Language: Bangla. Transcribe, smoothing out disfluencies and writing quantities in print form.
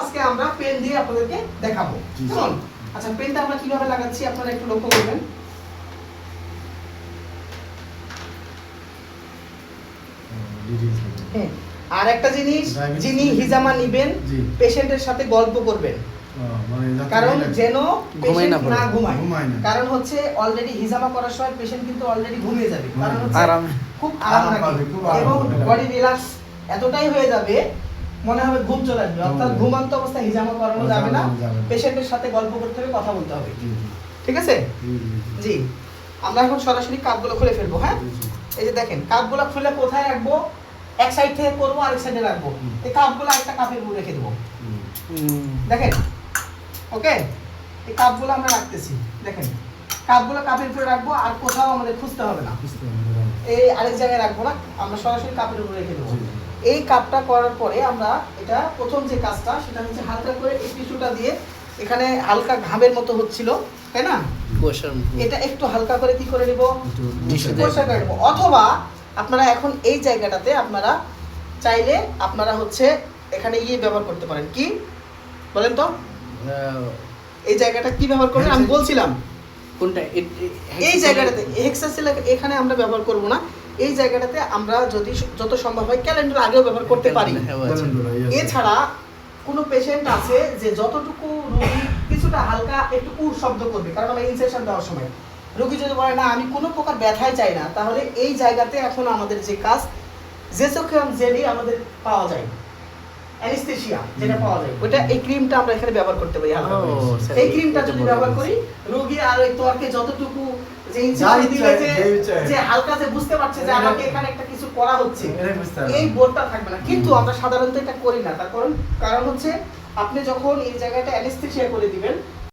আজকে আমরা পেন দিয়ে আপনাদেরকে দেখাবো। কেমন? আচ্ছা, পেনটা আমরা কিভাবে লাগাচ্ছি আপনারা একটু লক্ষ্য করবেন। আর একটা জিনিস, যিনি হিজামা নেবেন পেশেন্টের সাথে গল্প করবেন, কারণ যেন পেশেন্ট না ঘুমায়। কারণ হচ্ছে অলরেডি হিজামা করার সময় পেশেন্ট কিন্তু অলরেডি ঘুমিয়ে যাবে, কারণ হচ্ছে খুব আরাম লাগে এবং বডি রিল্যাক্স এতটাই হয়ে যাবে মনে হবে ঘুম চলে আসবে। অর্থাৎ ঘুমান্ত অবস্থায় হিজামা করানো যাবে না, পেশেন্টের সাথে গল্প করতে হবে, কথা বলতে হবে। ঠিক আছে? জি, আমরা এখন সরাসরি কাপগুলো খুলে ফেলবো। হ্যাঁ, এই যে দেখেন কাপগুলো খুলে কোথায় রাখবো, এক সাইড থেকে করবো আরেক সাইডে রাখবো। এই কাপগুলো একটা কাপের উপর রেখে দেবো। দেখেন, ওকে, এই কাপগুলো আমরা রাখতেছি। দেখেন কাপগুলো কাপের উপরে রাখবো, আর কোথাও আমাদের খুঁজতে হবে না, এই আরেক জায়গায় রাখবো না, আমরা সরাসরি কাপের উপরে রেখে দেবো। এই কাপটা করার পরে আমরা এটা প্রথম যে কাজটা সেটা হচ্ছে হালকা করে এই টিস্যুটা দিয়ে, এখানে হালকা ঘামের মতো হচ্ছিল তাই না, এটা একটু হালকা করে কি করে নিব, পরিষ্কার করে নিব। অথবা আপনারা এখন এই জায়গাটাতে আপনারা চাইলে আপনারা হচ্ছে এখানে ইয়ে ব্যবহার করতে পারেন। কি বলেন তো, এই জায়গাটা কি ব্যবহার করবেন আমি বলছিলাম কোনটা? এই জায়গাটাতে হেক্সাসিল এখানে আমরা ব্যবহার করব না, এই জায়গাটাতে আমরা যদি যত সম্ভব হয় ক্যালেন্ডার আগেও ব্যবহার করতে পারি। এছাড়া কোনো পেশেন্ট আছে যে যতটুকু রোগী কিছুটা হালকা একটু উর শব্দ করবে, কারণ আমরা ইনসেকশন দেওয়ার সময় রোগী যদি বলে না আমি কোনো প্রকার ব্যথাই চাই না, তাহলে এই জায়গাতে এখন আমাদের যে কাজ জেসোকিয়াম জেলি আমাদের পাওয়া যায়, অ্যানেস্থেসিয়া যেটা পাওয়া যায়, ওটা এই ক্রিমটা আমরা এখানে ব্যবহার করতে পারি হালকা করে। এই ক্রিমটা যদি ব্যবহার করি রোগী আর ওই তোয়ারকে যতটুকু যে ইনসেকশন দিলে যে হালকা যে বুঝতে পারছে যে আমাকে এখানে একটা কিছু করা হচ্ছে, এই বোর্ডটা থাকবে না। কিন্তু আমরা সাধারণত এটা করি না, তার কারণ হচ্ছে আপনি যখন এই জায়গাটা অ্যানেস্থেসিয়া করে দিবেন